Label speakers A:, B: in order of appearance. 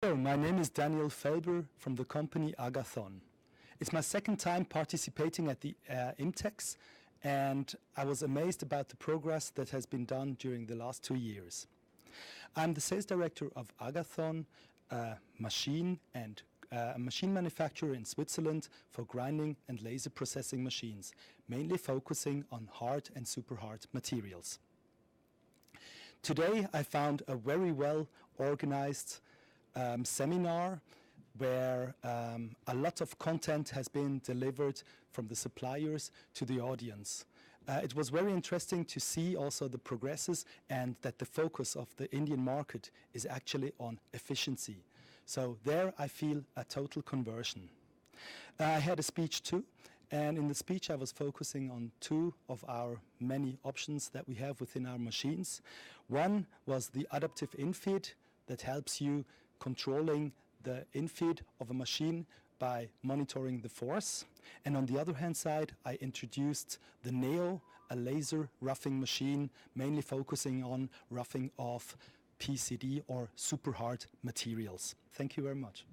A: Hello, my name is Daniel Felber from the company Agathon. It's my second time participating at the IMTEX, and I was amazed about the progress that has been done during the last 2 years. I'm the sales director of Agathon, a machine manufacturer in Switzerland for grinding and laser processing machines, mainly focusing on hard and super hard materials. Today I found a very well organized seminar where a lot of content has been delivered from the suppliers to the audience. It was very interesting to see also the progresses and that the focus of the Indian market is actually on efficiency. So there I feel a total conversion. I had a speech too, and in the speech I was focusing on two of our many options that we have within our machines. One was the adaptive infeed that helps you controlling the infeed of a machine by monitoring the force. And on the other hand side, I introduced the Neo, a laser roughing machine, mainly focusing on roughing of PCD or super hard materials. Thank you very much.